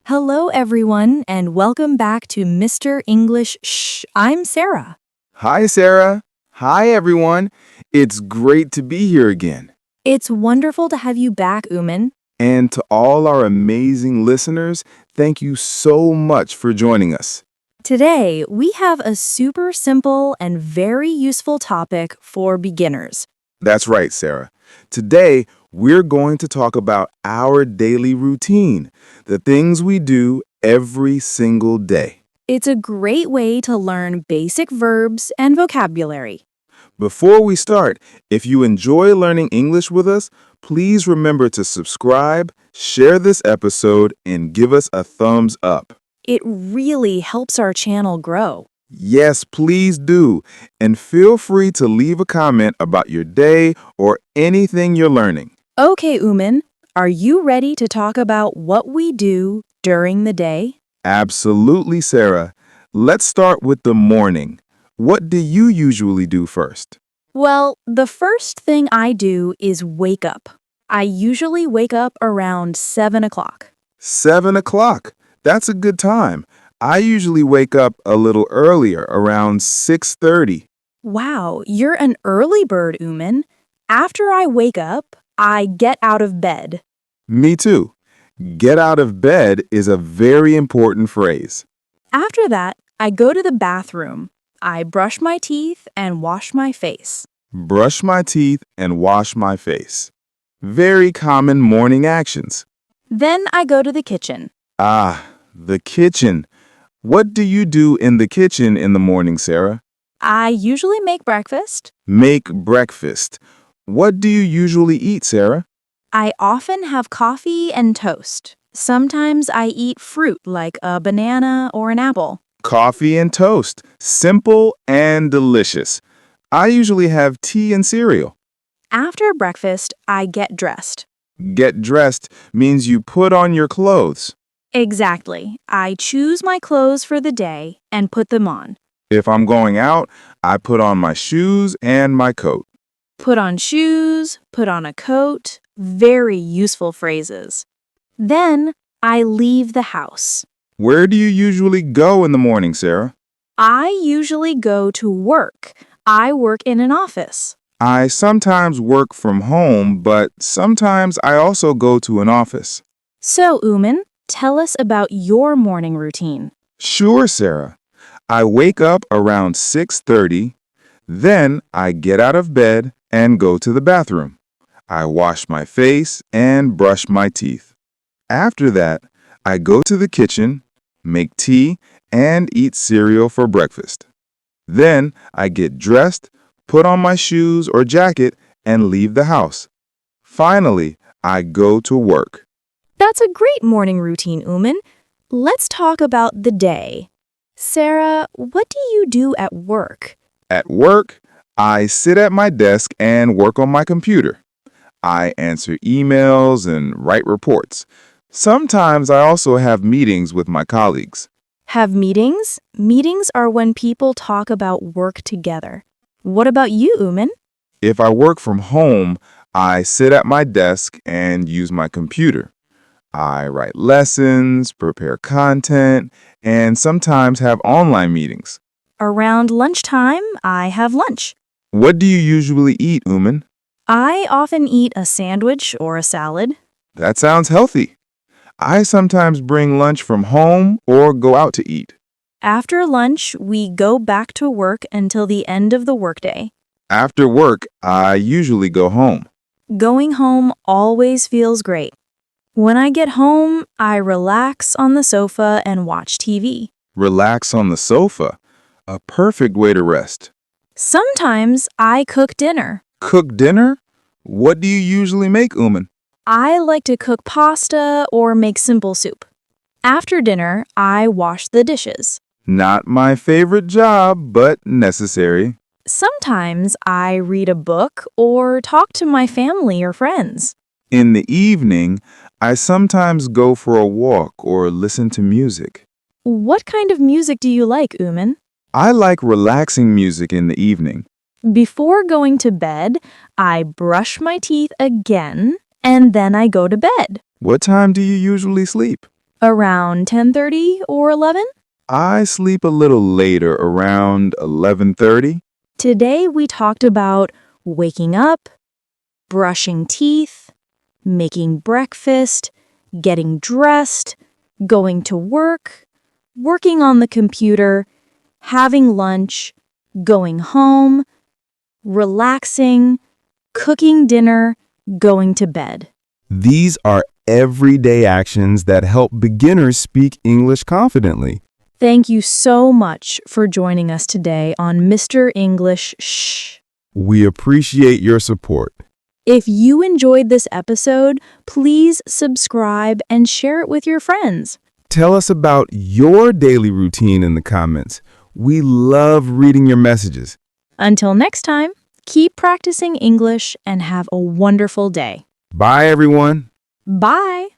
Hello, everyone, and welcome back to Mr. English Shh. I'm Sarah. Hi, Sarah. Hi, everyone. It's great to be here again. It's wonderful to have you back, Uman. And to all our amazing listeners, thank you so much for joining us. Today, we have a super simple and very useful topic for beginners. That's right, Sarah. Today, we're going to talk about our daily routine, the things we do every single day. It's a great way to learn basic verbs and vocabulary. Before we start, if you enjoy learning English with us, please remember to subscribe, share this episode, and give us a thumbs up. It really helps our channel grow. Yes, please do. And feel free to leave a comment about your day or anything you're learning. Okay, Uman, are you ready to talk about what we do during the day? Absolutely, Sarah. Let's start with the morning. What do you usually do first? Well, the first thing I do is wake up. I usually wake up around 7 o'clock. 7 o'clock. That's a good time. I usually wake up a little earlier, around 6:30. Wow, you're an early bird, Uman. After I wake up, I get out of bed. Me too. Get out of bed is a very important phrase. After that, I go to the bathroom. I brush my teeth and wash my face. Brush my teeth and wash my face. Very common morning actions. Then I go to the kitchen. The kitchen. What do you do in the kitchen in the morning, Sarah? I usually make breakfast. Make breakfast. What do you usually eat, Sarah? I often have coffee and toast. Sometimes I eat fruit like a banana or an apple. Coffee and toast. Simple and delicious. I usually have tea and cereal. After breakfast, I get dressed. Get dressed means you put on your clothes. Exactly. I choose my clothes for the day and put them on. If I'm going out, I put on my shoes and my coat. Put on shoes, put on a coat. Very useful phrases. Then I leave the house. Where do you usually go in the morning, Sarah? I usually go to work. I work in an office. I sometimes work from home, but sometimes I also go to an office. So, Uman, tell us about your morning routine. Sure, Sarah. I wake up around 6:30. Then I get out of bed and go to the bathroom. I wash my face and brush my teeth. After that, I go to the kitchen, make tea, and eat cereal for breakfast. Then I get dressed, put on my shoes or jacket, and leave the house. Finally, I go to work. That's a great morning routine, Uman. Let's talk about the day. Sarah, what do you do at work? At work, I sit at my desk and work on my computer. I answer emails and write reports. Sometimes I also have meetings with my colleagues. Have meetings? Meetings are when people talk about work together. What about you, Uman? If I work from home, I sit at my desk and use my computer. I write lessons, prepare content, and sometimes have online meetings. Around lunchtime, I have lunch. What do you usually eat, Uman? I often eat a sandwich or a salad. That sounds healthy. I sometimes bring lunch from home or go out to eat. After lunch, we go back to work until the end of the workday. After work, I usually go home. Going home always feels great. When I get home, I relax on the sofa and watch TV. Relax on the sofa. A perfect way to rest. Sometimes I cook dinner. Cook dinner? What do you usually make, Uman? I like to cook pasta or make simple soup. After dinner, I wash the dishes. Not my favorite job, but necessary. Sometimes I read a book or talk to my family or friends. In the evening, I sometimes go for a walk or listen to music. What kind of music do you like, Uman? I like relaxing music in the evening. Before going to bed, I brush my teeth again, and then I go to bed. What time do you usually sleep? Around 10:30 or 11? I sleep a little later, around 11:30. Today we talked about waking up, brushing teeth, making breakfast, getting dressed, going to work, working on the computer, having lunch, going home, relaxing, cooking dinner, going to bed. These are everyday actions that help beginners speak English confidently. Thank you so much for joining us today on Mr. English Shh. We appreciate your support. If you enjoyed this episode, please subscribe and share it with your friends. Tell us about your daily routine in the comments. We love reading your messages. Until next time, keep practicing English and have a wonderful day. Bye, everyone. Bye!